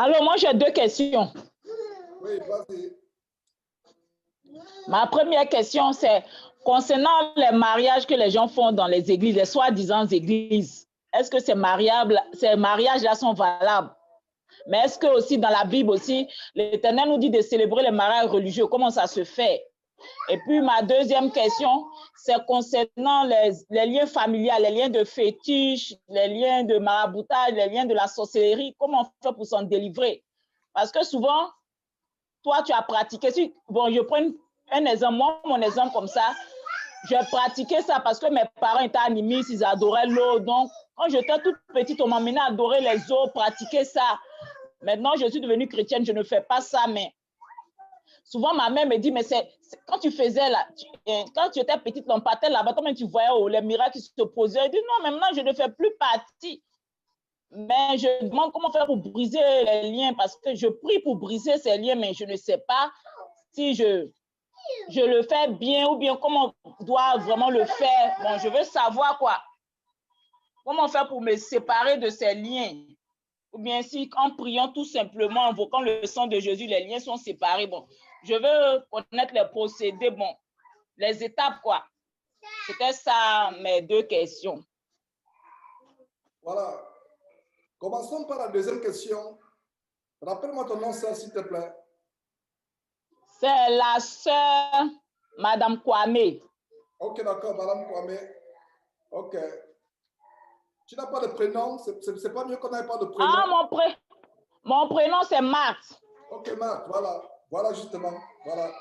Alors, moi, j'ai deux questions. Oui, vas-y. Ma première question, c'est concernant les mariages que les gens font dans les églises, les soi-disant églises. Est-ce que ces mariages-là sont valables? Mais est-ce que aussi dans la Bible aussi, l'Éternel nous dit de célébrer les mariages religieux? Comment ça se fait? Et puis ma deuxième question, c'est concernant les liens familiaux, les liens de fétiche, les liens de maraboutage, les liens de la sorcellerie. Comment on fait pour s'en délivrer? Parce que souvent, toi, tu as pratiqué. Bon, je prends un exemple, moi, mon exemple comme ça, j'ai pratiqué ça parce que mes parents étaient animistes, ils adoraient l'eau. Donc, quand j'étais toute petite, on m'emmenait à adorer les eaux, pratiquer ça. Maintenant, je suis devenue chrétienne, je ne fais pas ça, mais souvent, ma mère me dit, mais quand tu faisais là, quand tu étais petite, on partait là-bas, toi-même tu voyais les miracles qui se posaient. Je dis, non, maintenant, je ne fais plus partie. Mais je demande comment faire pour briser les liens, parce que je prie pour briser ces liens, mais je ne sais pas si je le fais bien ou bien comment on doit vraiment le faire. Bon, je veux savoir quoi. Comment faire pour me séparer de ces liens? Ou bien si en priant tout simplement, en invoquant le sang de Jésus, les liens sont séparés. Bon, je veux connaître les procédés, bon, les étapes, quoi. C'était ça mes deux questions. Voilà. Commençons par la deuxième question. Rappelle-moi ton nom, sœur, s'il te plaît. C'est la sœur Madame Kwame. Ok, d'accord, Madame Kwame. Ok. Tu n'as pas de prénom? C'est pas mieux qu'on n'ait pas de prénom. Ah, mon prénom, c'est Marthe. Ok, Marthe, voilà. Voilà, justement. Voilà.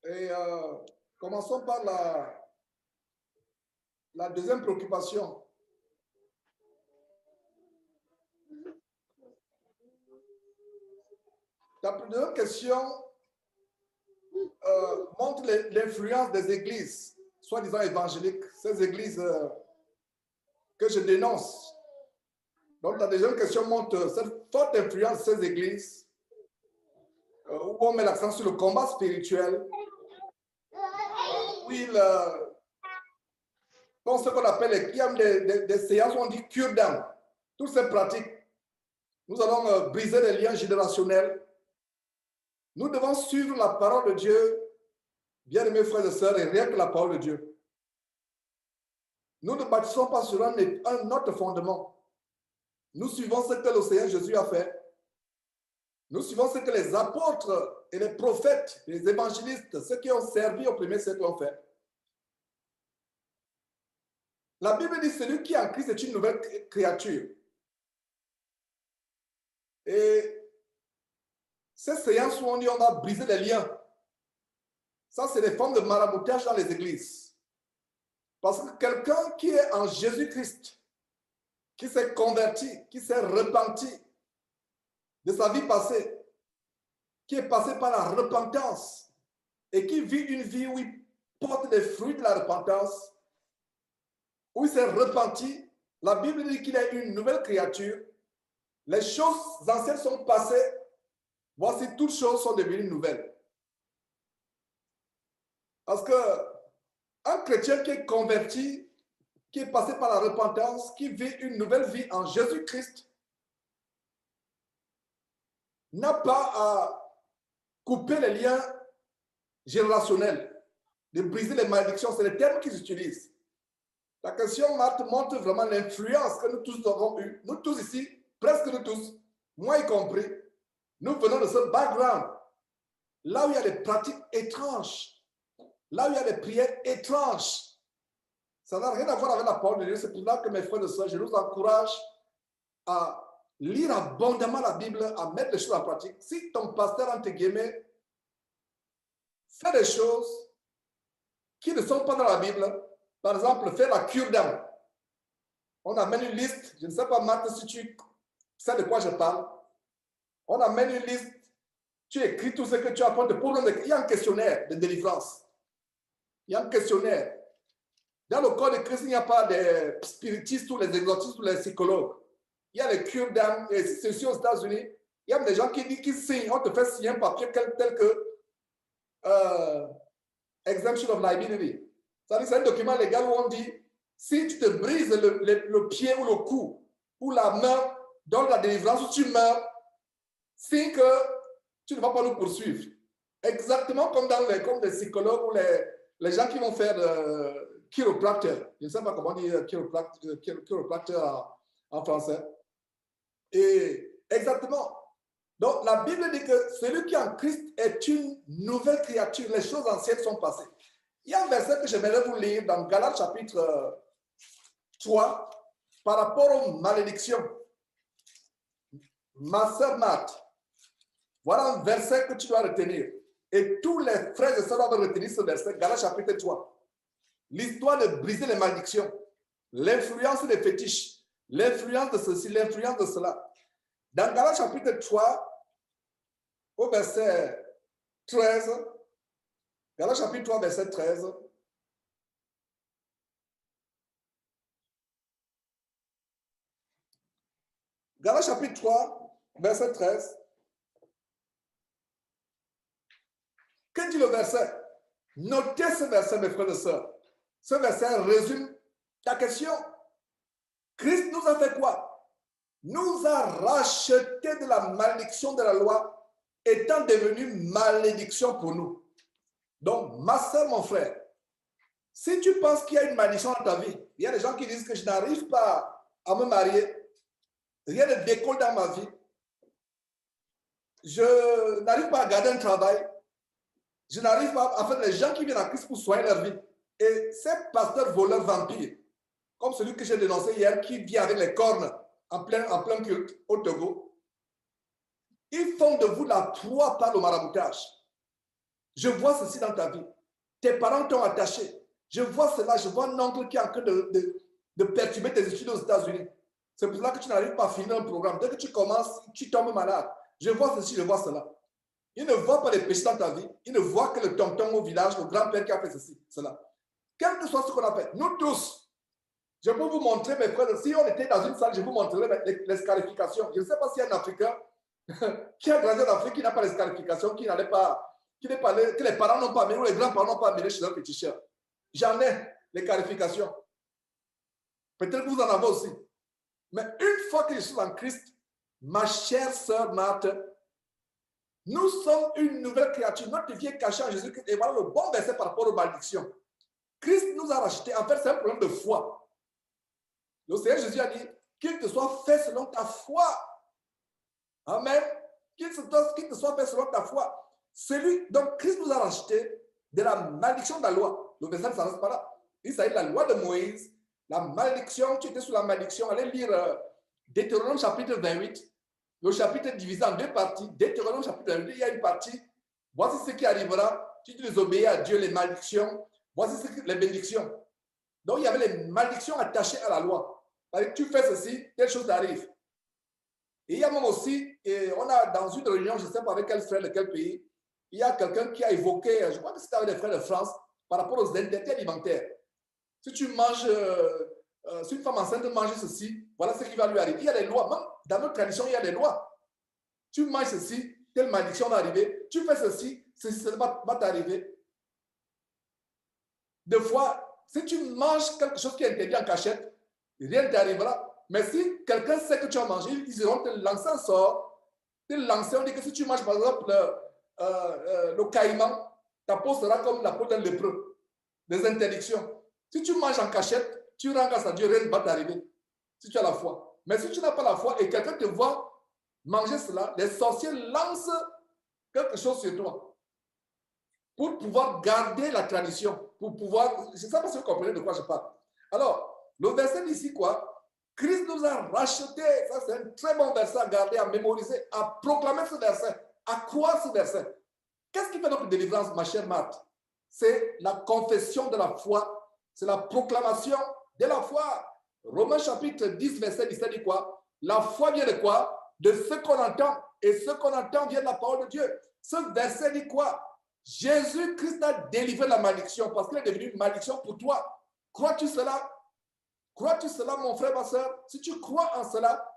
Et commençons par la deuxième préoccupation. Ta deuxième question montre l'influence des églises, soi-disant évangéliques, ces églises que je dénonce. Donc, ta deuxième question montre cette forte influence de ces églises où on met l'accent sur le combat spirituel, où ils font ce qu'on appelle des séances où on dit cure d'âme. Toutes ces pratiques, nous allons briser les liens générationnels. Nous devons suivre la parole de Dieu, bien-aimés frères et sœurs, et rien que la parole de Dieu. Nous ne bâtissons pas sur un autre fondement. Nous suivons ce que le Seigneur Jésus a fait. Nous suivons ce que les apôtres et les prophètes, les évangélistes, ceux qui ont servi au premier siècle ont fait. La Bible dit celui qui est en Christ est une nouvelle créature. Et ces séances où on dit on va briser les liens, ça c'est des formes de maraboutage dans les églises. Parce que quelqu'un qui est en Jésus-Christ, qui s'est converti, qui s'est repenti de sa vie passée, qui est passé par la repentance et qui vit une vie où il porte les fruits de la repentance, où il s'est repenti, la Bible dit qu'il est une nouvelle créature. Les choses anciennes sont passées, voici toutes choses sont devenues nouvelles. Parce que un chrétien qui est converti, qui est passé par la repentance, qui vit une nouvelle vie en Jésus-Christ, n'a pas à couper les liens générationnels, de briser les malédictions. C'est les termes qu'ils utilisent. La question, Marthe, montre vraiment l'influence que nous tous avons eue. Nous tous ici, presque nous tous, moi y compris, nous venons de ce background. Là où il y a des pratiques étranges, là où il y a des prières étranges, ça n'a rien à voir avec la parole de Dieu. C'est pour ça que mes frères et sœurs, je nous encourage à lire abondamment la Bible, à mettre les choses en pratique. Si ton pasteur, entre guillemets, fait des choses qui ne sont pas dans la Bible, par exemple, faire la cure d'âme. On amène une liste, je ne sais pas, Marthe, si tu sais de quoi je parle. On amène une liste, tu écris tout ce que tu apprends. Il y a un questionnaire de délivrance. Il y a un questionnaire. Dans le corps de Christ, il n'y a pas de spiritistes ou les exorcistes ou les psychologues. Il y a les cures d'âme. Et si c'est aussi aux États-Unis, il y a des gens qui signent, on te fait signer un papier tel que Exemption of Liability. C'est un document légal où on dit, si tu te brises le pied ou le cou, ou la main donne la délivrance ou tu meurs, signe que tu ne vas pas nous poursuivre. Exactement comme comme les psychologues ou les gens qui vont faire chiropracteur. Je ne sais pas comment dire chiropracteur en français. Et exactement. Donc, la Bible dit que celui qui est en Christ est une nouvelle créature. Les choses anciennes sont passées. Il y a un verset que j'aimerais vous lire dans Galates chapitre 3 par rapport aux malédictions. Ma sœur Marthe, voilà un verset que tu dois retenir. Et tous les frères et sœurs doivent retenir ce verset, Galates chapitre 3. L'histoire de briser les malédictions, l'influence des fétiches, l'influence de ceci, l'influence de cela. Dans Galates chapitre 3, au verset 13, Galates chapitre 3, verset 13, Galates chapitre 3, verset 13, que dit le verset? Notez ce verset, mes frères et sœurs. Ce verset résume ta question. Christ nous a fait quoi? Nous a racheté de la malédiction de la loi, étant devenu malédiction pour nous. Donc, ma soeur, mon frère, si tu penses qu'il y a une malédiction dans ta vie, il y a des gens qui disent que je n'arrive pas à me marier, rien ne décolle dans ma vie, je n'arrive pas à garder un travail, je n'arrive pas à faire les gens qui viennent à Christ pour soigner leur vie. Et ces pasteurs voleurs vampires, comme celui que j'ai dénoncé hier, qui vient avec les cornes en plein culte au Togo, ils font de vous la proie par le maraboutage. Je vois ceci dans ta vie. Tes parents t'ont attaché. Je vois cela, je vois un oncle qui est en train de perturber tes études aux États-Unis. C'est pour cela que tu n'arrives pas à finir un programme. Dès que tu commences, tu tombes malade. Je vois ceci, je vois cela. Ils ne voient pas les péchés dans ta vie. Ils ne voient que le tonton au village, le grand-père qui a fait ceci, cela. Quel que soit ce qu'on a fait, nous tous, je peux vous montrer, mes frères, si on était dans une salle, je vous montrerai les scarifications. Je ne sais pas s'il y a un Africain qui a grandi en Afrique, qui n'a pas les scarifications, que les parents n'ont pas amené, ou les grands-parents n'ont pas amené chez leur petit cher. J'en ai les scarifications. Peut-être que vous en avez aussi. Mais une fois que je suis en Christ, ma chère sœur Marthe, nous sommes une nouvelle créature. Notre vie est cachée en Jésus-Christ. Et voilà le bon verset par rapport aux malédictions. Christ nous a rachetés. En fait, c'est un problème de foi. Le Seigneur Jésus a dit qu'il te soit fait selon ta foi. Amen. Qu'il te soit fait selon ta foi. Donc, Christ nous a rachetés de la malédiction de la loi. Le verset ne s'arrête pas là. Il s'agit de la loi de Moïse. La malédiction, tu étais sous la malédiction. Allez lire Deutéronome chapitre 28. Le chapitre est divisé en deux parties. Deutéronome chapitre 28, il y a une partie. Voici ce qui arrivera. Si tu désobéis à Dieu, les malédictions. Voici les bénédictions. Donc, il y avait les malédictions attachées à la loi. Tu fais ceci, telle chose arrive. Et il y a même aussi, on a dans une réunion, je ne sais pas avec quel frère de quel pays, il y a quelqu'un qui a évoqué, je crois que c'était avec les frères de France, par rapport aux interdits alimentaires. Si tu manges, si une femme enceinte mange ceci, voilà ce qui va lui arriver. Il y a des lois, même dans notre tradition, il y a des lois. Tu manges ceci, telle malédiction va arriver. Tu fais ceci, cela va t'arriver. Des fois, si tu manges quelque chose qui est interdit en cachette, rien ne t'arrivera. Mais si quelqu'un sait que tu as mangé, ils iront te lancer un sort. Te lancer, on dit que si tu manges par exemple le caïman, ta peau sera comme la peau d'un lépreux. Des interdictions. Si tu manges en cachette, tu rends grâce à Dieu, rien ne va t'arriver. Si tu as la foi. Mais si tu n'as pas la foi et quelqu'un te voit manger cela, les sorciers lancent quelque chose sur toi. Pour pouvoir garder la tradition. Pour pouvoir. Je ne sais pas si vous comprenez de quoi je parle. Alors, le verset dit ici quoi? Christ nous a rachetés. Ça, c'est un très bon verset à garder, à mémoriser, à proclamer ce verset, à croire ce verset. Qu'est-ce qui fait notre délivrance, ma chère Marthe? C'est la confession de la foi. C'est la proclamation de la foi. Romains chapitre 10, verset 17 dit quoi? La foi vient de quoi? De ce qu'on entend. Et ce qu'on entend vient de la parole de Dieu. Ce verset dit quoi? Jésus-Christ a délivré la malédiction parce qu'il est devenu une malédiction pour toi. Crois-tu cela? Crois-tu cela, mon frère, ma soeur? Si tu crois en cela,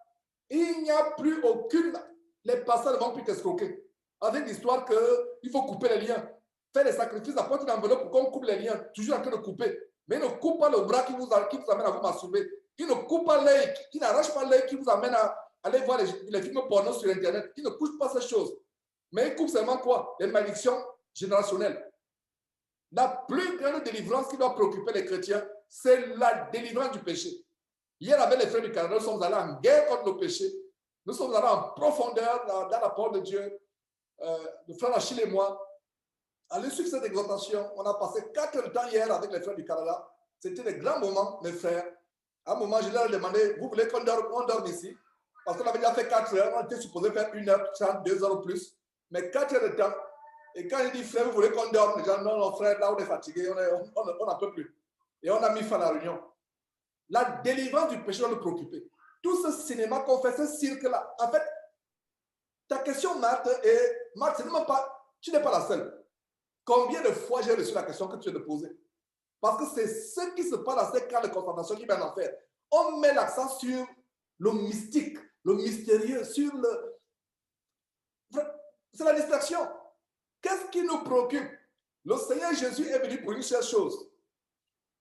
il n'y a plus aucune... Les pasteurs ne vont plus t'escroquer. Avec l'histoire qu'il faut couper les liens. Faire des sacrifices, apporter une enveloppe pour qu'on coupe les liens. Toujours en train de couper. Mais ne coupe pas le bras qui vous amène à vous masturber. qui ne coupe pas l'œil, qui n'arrache pas l'œil, qui vous amène à aller voir les films porno sur Internet, qui ne couche pas ces choses. Mais il coupe seulement quoi? Les malédictions générationnelles. La plus grande délivrance qui doit préoccuper les chrétiens, c'est la délivrance du péché. Hier, avec les frères du Canada, nous sommes allés en guerre contre le péché. Nous sommes allés en profondeur dans la parole de Dieu. Le frère Achille et moi, à l'issue de cette exhortation, on a passé 4 heures de temps hier avec les frères du Canada. C'était des grands moments, mes frères. À un moment, je leur ai demandé, vous voulez qu'on dorme ici? Parce qu'on avait déjà fait 4 heures, on était supposé faire 1h30, 2 heures ou plus. Mais 4 heures de temps. Et quand il dit, frère, vous voulez qu'on dorme? Les gens, non, non, frère, là, on est fatigué, on n'en peut plus. Et on a mis fin à la réunion. La délivrance du péché doit nous préoccuper. Tout ce cinéma qu'on fait, ce cirque-là, en fait, ta question, Marthe, c'est vraiment pas, tu n'es pas la seule. Combien de fois j'ai reçu la question que tu viens de poser? Parce que c'est ce qui se passe dans ces cas de confrontation qui va en faire. On met l'accent sur le mystique, le mystérieux, sur le... C'est la distraction. Qu'est-ce qui nous préoccupe? Le Seigneur Jésus est venu pour une seule chose.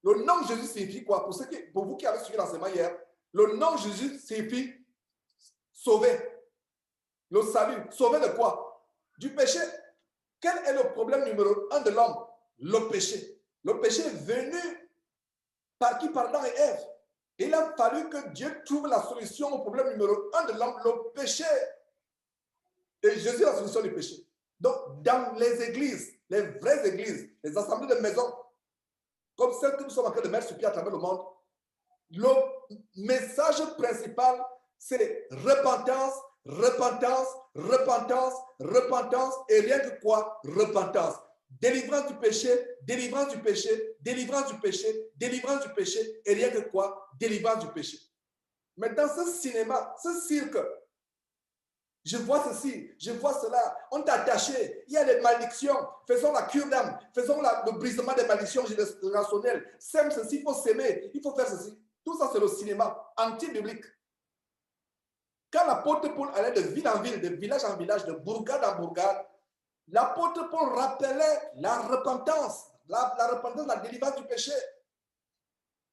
Le nom de Jésus signifie quoi? Pour vous qui avez suivi l'enseignement hier, le nom de Jésus signifie sauver. Le salut. Sauver de quoi? Du péché. Quel est le problème numéro 1 de l'homme? Le péché. Le péché est venu par qui? Par Adam et Ève. Il a fallu que Dieu trouve la solution au problème numéro 1 de l'homme, le péché. Et Jésus est la solution du péché. Donc, dans les églises, les vraies églises, les assemblées de maisons, comme celles que nous sommes en train de mettre sur pied à travers le monde, le message principal, c'est repentance, repentance, repentance, repentance, et rien que quoi? Repentance. Délivrance du péché, délivrance du péché, délivrance du péché, délivrance du péché, et rien que quoi? Délivrance du péché. Mais dans ce cinéma, ce cirque, je vois ceci, je vois cela, on t'a attaché, il y a des malédictions, faisons la cure d'âme, faisons le brisement des malédictions générationnelles, sème ceci, il faut s'aimer, il faut faire ceci. Tout ça, c'est le cinéma anti-biblique. Quand l'apôtre Paul allait de ville en ville, de village en village, de bourgade en bourgade, l'apôtre Paul rappelait la repentance, la repentance, la délivrance du péché.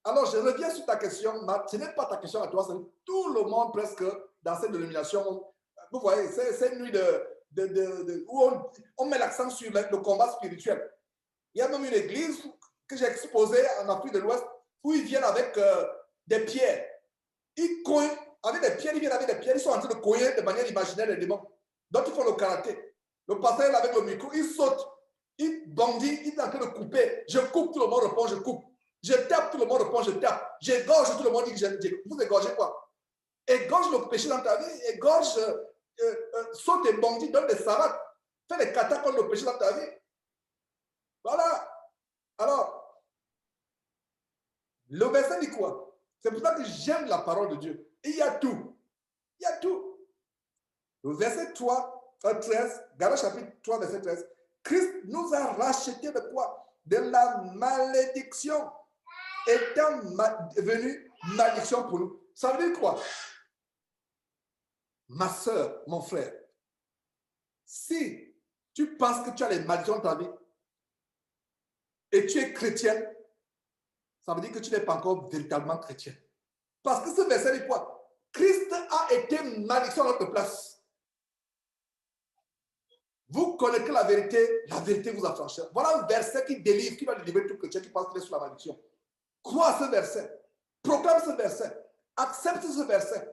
Alors, je reviens sur ta question, Marc. Ce n'est pas ta question à toi, c'est tout le monde presque dans cette dénomination. Vous voyez, c'est une nuit où on met l'accent sur le combat spirituel. Il y a même une église que j'ai exposée en Afrique de l'Ouest où ils viennent avec des pierres. Ils cognent avec des pierres, ils viennent avec des pierres, ils sont en train de cogner de manière imaginaire les démons. Donc, ils font le karaté. Le pasteur avec le micro, il saute, il bandit, il est en train de couper. Je coupe, tout le monde répond, je coupe. Je tape, tout le monde répond, je tape. J'égorge, tout le monde dit que vous égorgez quoi? Égorge le péché dans ta vie, égorge, saute et bandit, donne des savates, fais des katas contre le péché dans ta vie. Voilà. Alors, le verset dit quoi? C'est pour ça que j'aime la parole de Dieu. Il y a tout. Il y a tout. Le verset 13, Galates chapitre 3, verset 13. Christ nous a racheté de quoi? De la malédiction. Étant devenu malédiction pour nous. Ça veut dire quoi? Ma soeur, mon frère, si tu penses que tu as les malédictions dans ta vie et tu es chrétienne, ça veut dire que tu n'es pas encore véritablement chrétienne. Parce que ce verset dit quoi? Christ a été malédiction à notre place. Vous connaissez la vérité vous affranchira. Voilà un verset qui délivre, qui va délivrer tout chrétien qui pense qu'il est sous la malédiction. Crois ce verset. Proclame ce verset. Accepte ce verset.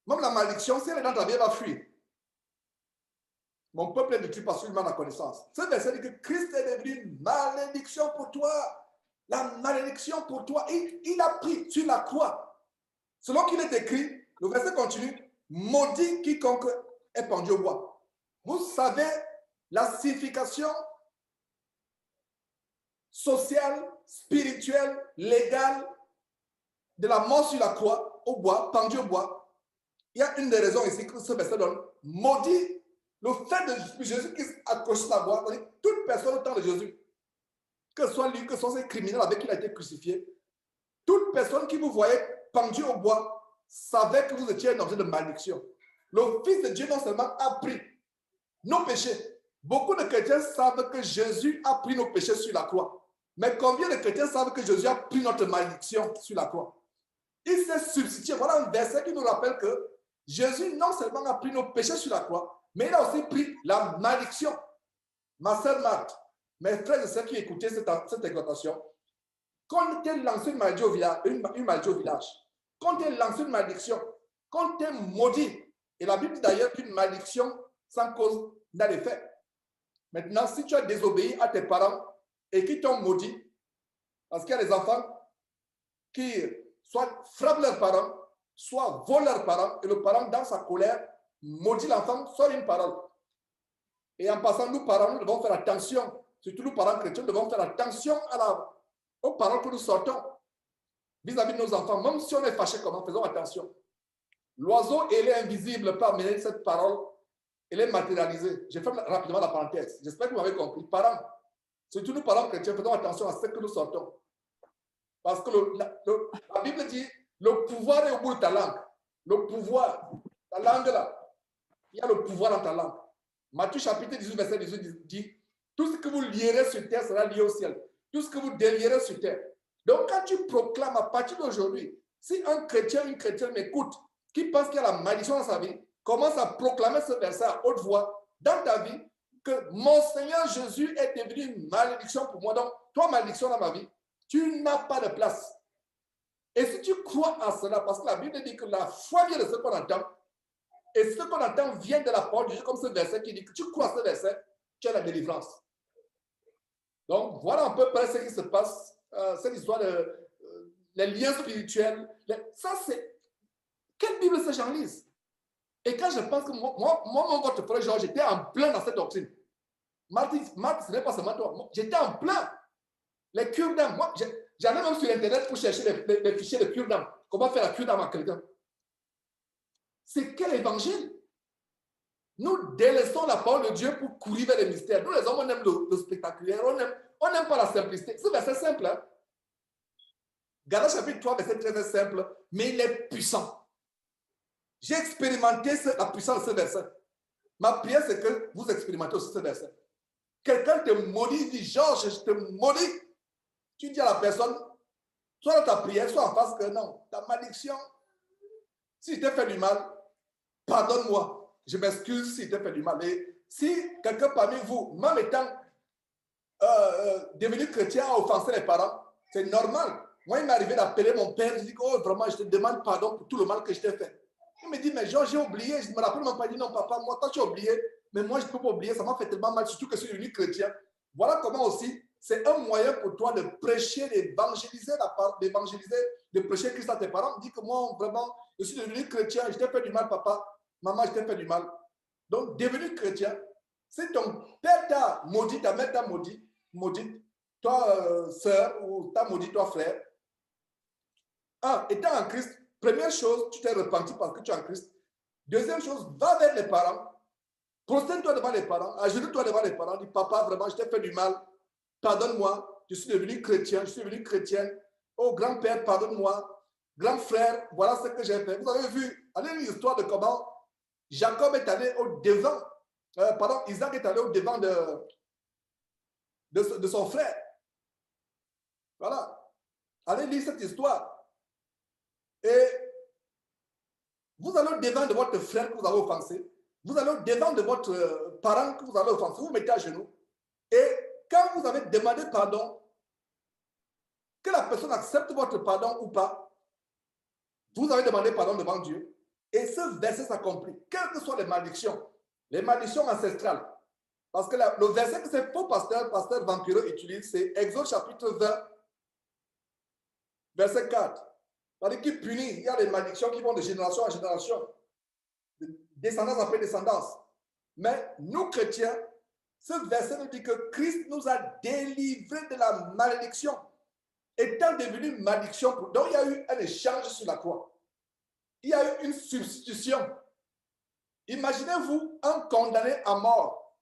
Même la malédiction, si elle est dans ta vie, elle va fuir. Mon peuple ne tue pas seulement la connaissance. Ce verset dit que Christ est devenu une malédiction pour toi. La malédiction pour toi. Il a pris sur la croix. Selon qu'il est écrit, le verset continue, maudit quiconque est pendu au bois. Vous savez la signification sociale, spirituelle, légale de la mort sur la croix, au bois, pendu au bois. Il y a une des raisons ici que ce verset donne. Maudit, le fait de Jésus qui accroche la bois, toute personne au temps de Jésus, que ce soit lui, que ce soit ces criminels avec qui il a été crucifié, toute personne qui vous voyait pendu au bois savait que vous étiez un objet de malédiction. Le Fils de Dieu non seulement a pris nos péchés. Beaucoup de chrétiens savent que Jésus a pris nos péchés sur la croix. Mais combien de chrétiens savent que Jésus a pris notre malédiction sur la croix? Il s'est substitué. Voilà un verset qui nous rappelle que Jésus non seulement a pris nos péchés sur la croix, mais il a aussi pris la malédiction. Ma sœur Marthe, mes frères et sœurs qui écoutaient cette exhortation, quand tu lancé une maladie au village, quand tu lancé une malédiction, quand tu es maudit, et la Bible dit d'ailleurs qu'une malédiction sans cause n'a d'effet. Maintenant, si tu as désobéi à tes parents et qui t'ont maudit, parce qu'il y a des enfants qui soit frappent leurs parents, soit volent leurs parents, et le parent, dans sa colère, maudit l'enfant, sort une parole. Et en passant, nous parents, nous devons faire attention, surtout nous parents chrétiens, nous devons faire attention aux paroles que nous sortons vis-à-vis de nos enfants. Même si on est fâché, comment, faisons attention. L'oiseau, il est invisible, peut amener cette parole, elle est matérialisée. Je fais rapidement la parenthèse. J'espère que vous m'avez compris. Parents, surtout nous parents chrétiens, faisons attention à ce que nous sortons. Parce que la Bible dit, le pouvoir est au bout de ta langue. Le pouvoir, ta langue là, il y a le pouvoir dans ta langue. Matthieu chapitre 18, verset 18 dit, tout ce que vous lierez sur terre sera lié au ciel. Tout ce que vous délierez sur terre. Donc quand tu proclames à partir d'aujourd'hui, si un chrétien, une chrétienne m'écoute, qui pense qu'il y a la malédiction dans sa vie, commence à proclamer ce verset à haute voix dans ta vie, que mon Seigneur Jésus est devenu une malédiction pour moi. Donc, toi, malédiction dans ma vie, tu n'as pas de place. Et si tu crois à cela, parce que la Bible dit que la foi vient de ce qu'on entend, et ce qu'on entend vient de la parole de Dieu, comme ce verset qui dit que tu crois à ce verset, tu as la délivrance. Donc, voilà un peu près ce qui se passe, cette histoire de les liens spirituels. Ça, c'est... Quelle Bible ces gens lisent? Et quand je pense que moi mon votre frère Georges, j'étais en plein dans cette doctrine. Martin, ce n'est pas seulement toi. J'étais en plein. Les cures d'âme. Moi, j'allais même sur Internet pour chercher les fichiers de cure d'âme. Comment faire la cure d'âme à quelqu'un? C'est quel évangile? Nous délaissons la parole de Dieu pour courir vers les mystères. Nous, les hommes, on aime le spectaculaire. On n'aime pas la simplicité. C'est verset simple. Hein? Galates chapitre 3, verset très simple, mais il est puissant. J'ai expérimenté la puissance de ce verset. Ma prière, c'est que vous expérimentez aussi ce verset. Quelqu'un te maudit, dit Georges, je te maudis. Tu dis à la personne, soit dans ta prière, soit en face que non, ta malédiction, si je t'ai fait du mal, pardonne-moi. Je m'excuse si je t'ai fait du mal. Et si quelqu'un parmi vous, même étant devenu chrétien, a offensé les parents, c'est normal. Moi, il m'est arrivé d'appeler mon père, je dis, oh, vraiment, je te demande pardon pour tout le mal que je t'ai fait. Il me dit, mais Georges, j'ai oublié. Je ne me rappelle même pas. Il dit, non, papa, moi, toi, tu as oublié. Mais moi, je ne peux pas oublier. Ça m'a fait tellement mal, surtout que je suis devenu chrétien. Voilà comment aussi, c'est un moyen pour toi de prêcher, d'évangéliser, de prêcher Christ à tes parents. Dis que moi, vraiment, je suis devenu chrétien. Je t'ai fait du mal, papa. Maman, je t'ai fait du mal. Donc, devenu chrétien, si ton père t'a maudit, ta mère t'a maudit, toi, sœur, ou t'a maudit, toi, frère. Étant en Christ, première chose, tu t'es repenti parce que tu es en Christ. Deuxième chose, va vers les parents. Prosterne-toi devant les parents. Agenouille-toi devant les parents. Dis, papa, vraiment, je t'ai fait du mal. Pardonne-moi. Je suis devenu chrétien. Je suis devenu chrétienne. Oh, grand-père, pardonne-moi. Grand frère, voilà ce que j'ai fait. Vous avez vu, allez lire l'histoire de comment Jacob est allé au devant. Isaac est allé au devant de son frère. Voilà. Allez lire cette histoire. Et vous allez au devant de votre frère que vous avez offensé. Vous allez au devant de votre parent que vous avez offensé. Vous vous mettez à genoux. Et quand vous avez demandé pardon, que la personne accepte votre pardon ou pas, vous avez demandé pardon devant Dieu. Et ce verset s'accomplit. Quelles que soient les malédictions ancestrales. Parce que le verset que ces faux pasteur vampireux utilise, c'est Exode chapitre 20, verset 4. C'est-à-dire qu'il punit, il y a des malédictions qui vont de génération en génération, de descendance après descendance. Mais nous, chrétiens, ce verset nous dit que Christ nous a délivrés de la malédiction. Étant devenu malédiction, donc il y a eu un échange sur la croix. Il y a eu une substitution. Imaginez-vous un condamné à mort.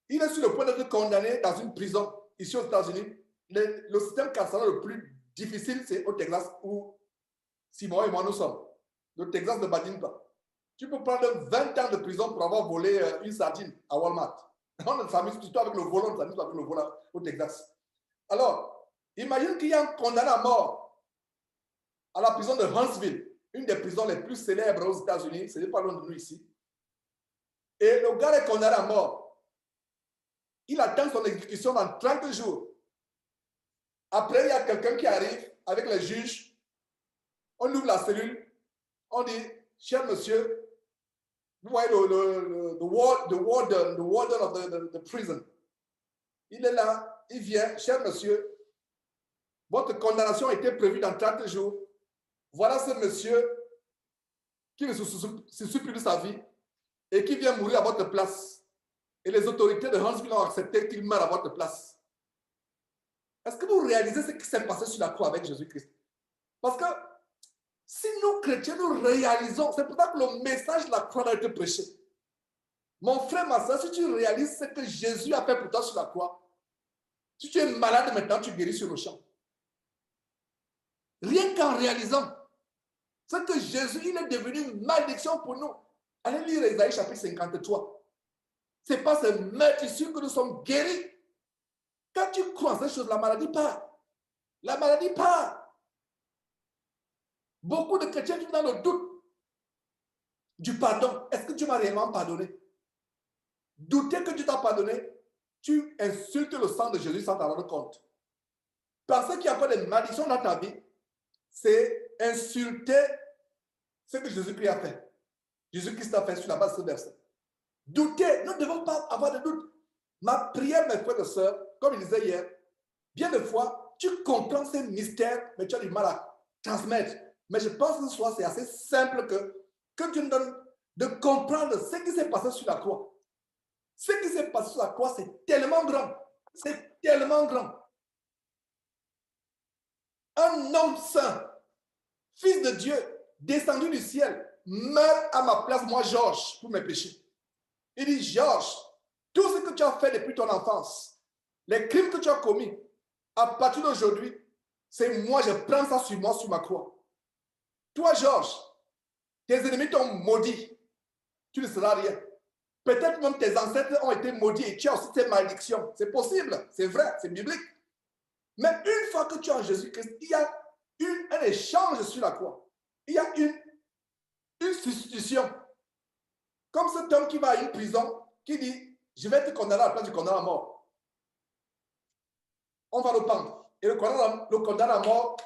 Il est sur le point d'être condamné dans une prison, ici aux États-Unis. Le système carcéral le plus difficile, c'est au Texas, où Simon et moi nous sommes. Le Texas ne badine pas. Tu peux prendre 20 ans de prison pour avoir volé une sardine à Walmart. On s'amuse plutôt avec le volant, on s'amuse avec le volant au Texas. Alors, imagine qu'il y a un condamné à mort à la prison de Huntsville, une des prisons les plus célèbres aux États-Unis, ce n'est pas loin de nous ici. Et le gars est condamné à mort. Il attend son exécution dans 30 jours. Après, il y a quelqu'un qui arrive avec les juges. On ouvre la cellule. On dit, cher monsieur, vous voyez the warden of the prison. Il est là, il vient, cher monsieur, votre condamnation a été prévue dans 30 jours. Voilà ce monsieur qui ne se soucie plus de sa vie et qui vient mourir à votre place. Et les autorités de Huntsville ont accepté qu'il meure à votre place. Est-ce que vous réalisez ce qui s'est passé sur la croix avec Jésus-Christ? Parce que si nous, chrétiens, nous réalisons, c'est pour ça que le message de la croix a été prêché. Mon frère, ma soeur, si tu réalises ce que Jésus a fait pour toi sur la croix, si tu es malade maintenant, tu guéris sur le champ. Rien qu'en réalisant ce que Jésus, il est devenu une malédiction pour nous. Allez lire Ésaïe chapitre 53. Ce n'est pas ce meurtrissure que nous sommes guéris. Quand tu crois en ces choses, la maladie part. La maladie part. Beaucoup de chrétiens vivent dans le doute du pardon. Est-ce que Dieu m'a réellement pardonné? Douter que Dieu t'a pardonné, tu insultes le sang de Jésus sans t'en rendre compte. Penser qu'il y a pas de malédiction dans ta vie, c'est insulter ce que Jésus-Christ a fait. Jésus-Christ a fait sur la base de ce verset. Douter, nous ne devons pas avoir de doute. Ma prière, mes frères et sœurs, comme il disait hier, bien des fois, tu comprends ces mystères, mais tu as du mal à transmettre. Mais je pense que ce soir, c'est assez simple que Dieu nous donne de comprendre ce qui s'est passé sur la croix. Ce qui s'est passé sur la croix, c'est tellement grand. C'est tellement grand. Un homme saint, fils de Dieu, descendu du ciel, meurt à ma place, moi, Georges, pour mes péchés. Il dit, Georges, tout ce que tu as fait depuis ton enfance, les crimes que tu as commis, à partir d'aujourd'hui, c'est moi, je prends ça sur moi, sur ma croix. Toi, Georges, tes ennemis t'ont maudit. Tu ne seras rien. Peut-être même tes ancêtres ont été maudits et tu as aussi ces malédictions. C'est possible, c'est vrai, c'est biblique. Mais une fois que tu es en Jésus-Christ, il y a un échange sur la croix. Il y a une substitution. Comme cet homme qui va à une prison, qui dit, je vais te condamner à la place du condamné à mort. On va le pendre. Et le condamné à mort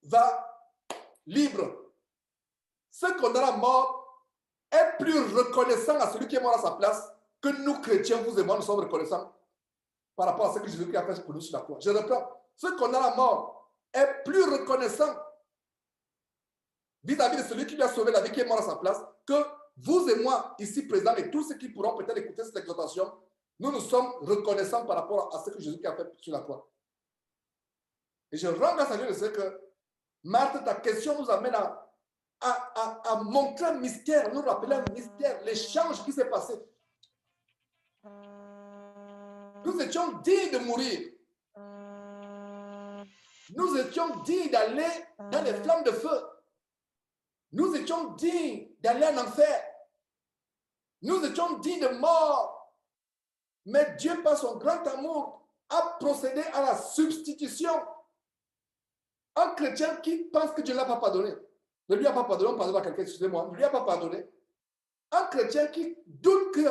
va libre. Ce condamné à mort est plus reconnaissant à celui qui est mort à sa place que nous, chrétiens, vous et moi, nous sommes reconnaissants par rapport à ce que Jésus a fait pour nous sur la croix. Je reprends. Ce condamné à mort est plus reconnaissant vis-à-vis de celui qui lui a sauvé la vie, qui est mort à sa place, que vous et moi, ici présents, et tous ceux qui pourront peut-être écouter cette exhortation, nous sommes reconnaissants par rapport à ce que Jésus a fait sur la croix. Et je rends grâce à Dieu de ce que, Marthe, ta question nous amène à montrer un mystère, nous rappeler un mystère, l'échange qui s'est passé. Nous étions dignes de mourir. Nous étions dignes d'aller dans les flammes de feu. Nous étions dignes d'aller en enfer. Nous étions dignes de mort. Mais Dieu, par son grand amour, a procédé à la substitution. Un chrétien qui pense que Dieu ne l'a pas pardonné, ne lui a pas pardonné, on pardonne à quelqu'un, excusez-moi, ne lui a pas pardonné. Un chrétien qui doute que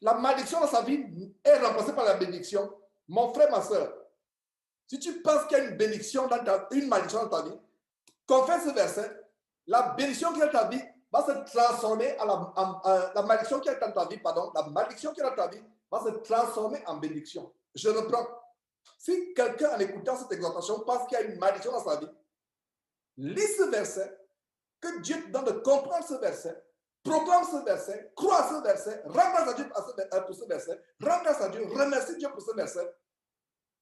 la malédiction dans sa vie est remplacée par la bénédiction. Mon frère, ma soeur, si tu penses qu'il y a une bénédiction une malédiction dans ta vie, confesse ce verset. La bénédiction qui est dans ta vie va se transformer la malédiction qui est dans ta vie, pardon, la malédiction qui est dans ta vie va se transformer en bénédiction. Je reprends. Si quelqu'un, en écoutant cette exhortation, pense qu'il y a une malédiction dans sa vie, lis ce verset, que Dieu te donne de comprendre ce verset, proclame ce verset, crois ce verset, rends grâce à Dieu pour ce verset, rends grâce à Dieu, remercie Dieu pour ce verset.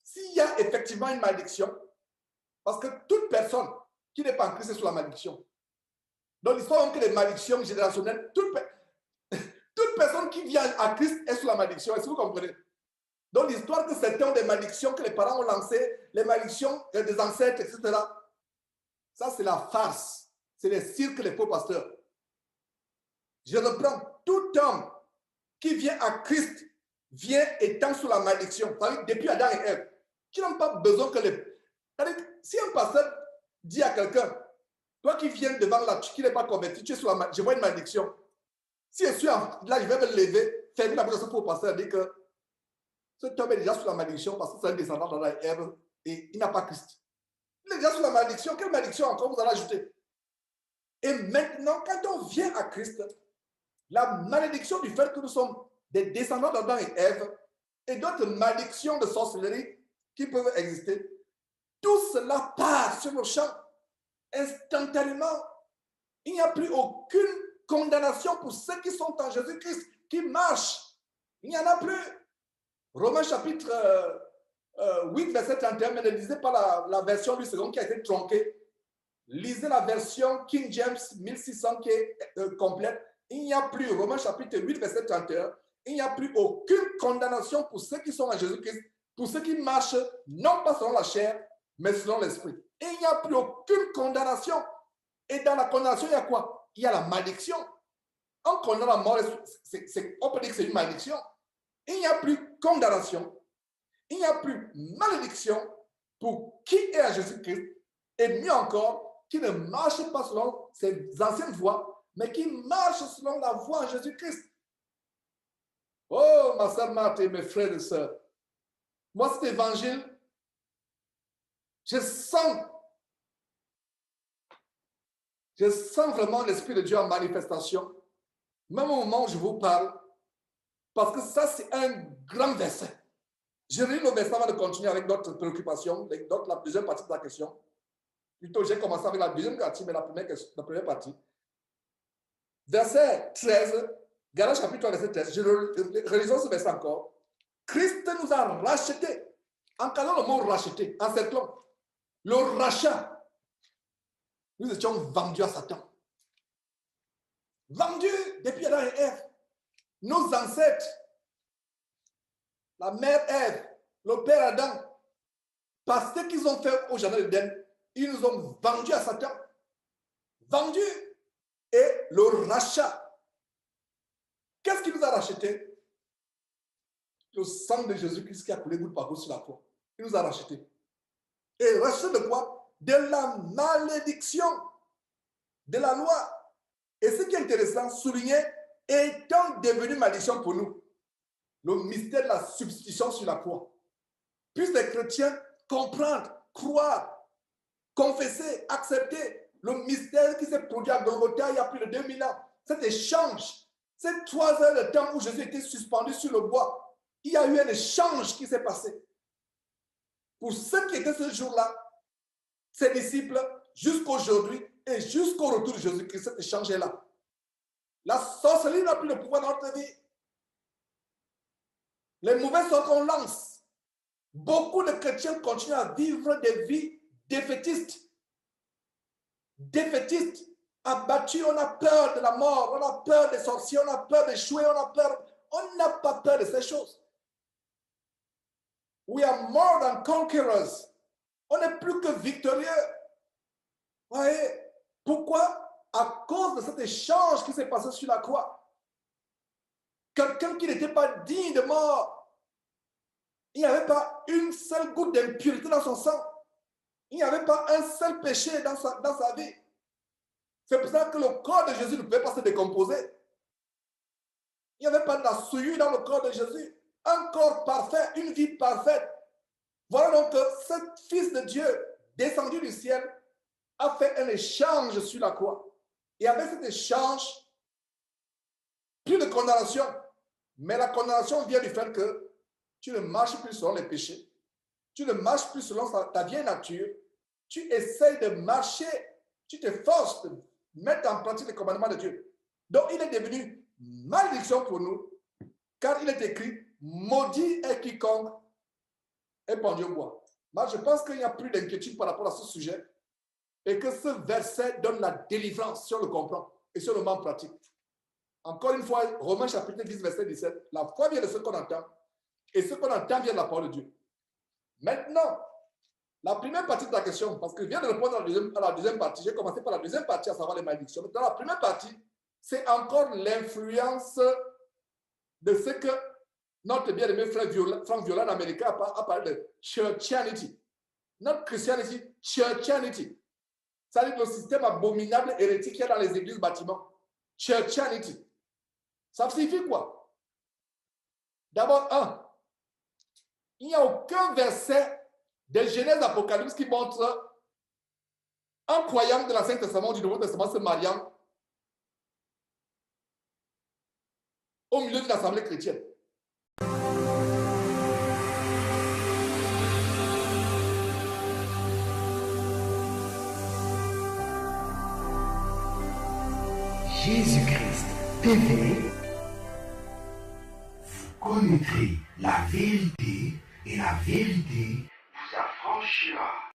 S'il y a effectivement une malédiction, parce que toute personne qui n'est pas en Christ est sous la malédiction. Dans l'histoire que les malédictions générationnelles, toute personne qui vient à Christ est sous la malédiction. Est-ce que vous comprenez? Dans l'histoire que certains ont des malédictions que les parents ont lancées, les malédictions des ancêtres, etc. Ça, c'est la farce. C'est les cirques, les faux pasteurs. Je reprends. Tout homme qui vient à Christ vient étant sous la malédiction. Depuis Adam et Ève, qui n'ont pas besoin que les... Si un pasteur dit à quelqu'un, toi qui viens devant là, qui n'es pas converti, tu es sous la malédiction, je vois une malédiction. Si je suis là, je vais me lever, fermer la bouche pour le pasteur, dire que cet homme est déjà sous la malédiction parce que c'est un descendant d'Adam et Ève et il n'a pas Christ. Il est déjà sous la malédiction. Quelle malédiction encore vous allez ajouter? Et maintenant, quand on vient à Christ, la malédiction du fait que nous sommes des descendants d'Adam et Ève et d'autres malédictions de sorcellerie qui peuvent exister, tout cela part sur le champ instantanément. Il n'y a plus aucune condamnation pour ceux qui sont en Jésus-Christ, qui marchent. Il n'y en a plus. Romains chapitre 8, verset 31, mais ne lisez pas la version du second qui a été tronquée. Lisez la version King James 1600 qui est complète. Il n'y a plus, Romains chapitre 8, verset 31, il n'y a plus aucune condamnation pour ceux qui sont en Jésus-Christ, pour ceux qui marchent non pas selon la chair, mais selon l'esprit. Et il n'y a plus aucune condamnation. Et dans la condamnation, il y a quoi? Il y a la malédiction. En condamnant la mort, on peut dire que c'est une malédiction. Il n'y a plus condamnation. Il n'y a plus malédiction pour qui est à Jésus-Christ. Et mieux encore, qui ne marche pas selon ses anciennes voies, mais qui marche selon la voie de Jésus-Christ. Oh, ma sœur Marthe et mes frères et sœurs, moi, cet évangile, je sens vraiment l'Esprit de Dieu en manifestation, même au moment où je vous parle, parce que ça, c'est un grand verset. Je lis le verset avant de continuer avec d'autres préoccupations, la deuxième partie de la question. Plutôt, j'ai commencé avec la deuxième partie, mais la première partie. Verset 13, Galates chapitre 3, verset 13. Relisons ce verset encore. Christ nous a rachetés. En calant le mot racheter, en cerclant le rachat, nous étions vendus à Satan. Vendus depuis Adam et Ève. Nos ancêtres, la mère Ève, le père Adam, parce ce qu'ils ont fait au jardin d'Éden, ils nous ont vendus à Satan. Vendus. Et le rachat. Qu'est-ce qui nous a rachetés? Le sang de Jésus-Christ qui a coulé goutte par goutte sur la croix. Il nous a rachetés. Et racheté de quoi? De la malédiction de la loi. Et ce qui est intéressant, souligner, étant devenu malédiction pour nous, le mystère de la substitution sur la croix. Puissent les chrétiens comprendre, croire, confesser, accepter le mystère qui s'est produit à Golgotha il y a plus de 2000 ans. Cet échange, ces 3 heures de temps où Jésus était suspendu sur le bois, il y a eu un échange qui s'est passé. Pour ceux qui étaient ce jour-là, ses disciples, jusqu'aujourd'hui et jusqu'au retour de Jésus-Christ, cet échange est là. La sorcellerie n'a plus de pouvoir dans notre vie. Les mauvais sorts qu'on lance. Beaucoup de chrétiens continuent à vivre des vies défaitistes. Défaitistes, abattus, on a peur de la mort, on a peur des sorciers, on a peur d'échouer, on n'a pas peur de ces choses. We are more than conquerors. On n'est plus que victorieux. Voyez, pourquoi? À cause de cet échange qui s'est passé sur la croix. Quelqu'un qui n'était pas digne de mort. Il n'y avait pas une seule goutte d'impureté dans son sang. Il n'y avait pas un seul péché dans sa vie. C'est pour ça que le corps de Jésus ne pouvait pas se décomposer. Il n'y avait pas de la souillure dans le corps de Jésus. Un corps parfait, une vie parfaite. Voilà donc que ce Fils de Dieu, descendu du ciel, a fait un échange sur la croix. Et avec cet échange, plus de condamnation. Mais la condamnation vient du fait que tu ne marches plus selon les péchés. Tu ne marches plus selon ta vieille nature. Tu essayes de marcher. Tu t'efforces de mettre en pratique les commandements de Dieu. Donc, il est devenu malédiction pour nous, car il est écrit, maudit est quiconque est pendu au bois. Moi, je pense qu'il n'y a plus d'inquiétude par rapport à ce sujet et que ce verset donne la délivrance si on le comprend et si on le met en pratique. Encore une fois, Romains chapitre 10, verset 17, la foi vient de ce qu'on entend et ce qu'on entend vient de la parole de Dieu. Maintenant, la première partie de la question, parce que je viens de répondre à la deuxième partie, j'ai commencé par la deuxième partie, à savoir les malédictions. Dans la première partie, c'est encore l'influence de ce que Notre bien-aimé Frank Viola américain a parlé de churchianity. Not Christianity, churchianity. Ça veut dire le système abominable hérétique qu'il y a dans les églises bâtiments. Churchianity. Ça signifie quoi? D'abord, il n'y a aucun verset de Genèse Apocalypse qui montre un croyant de l'Ancien Testament ou du Nouveau Testament se mariant au milieu d'une assemblée chrétienne. Jésus-Christ TV, vous connaîtrez la vérité et la vérité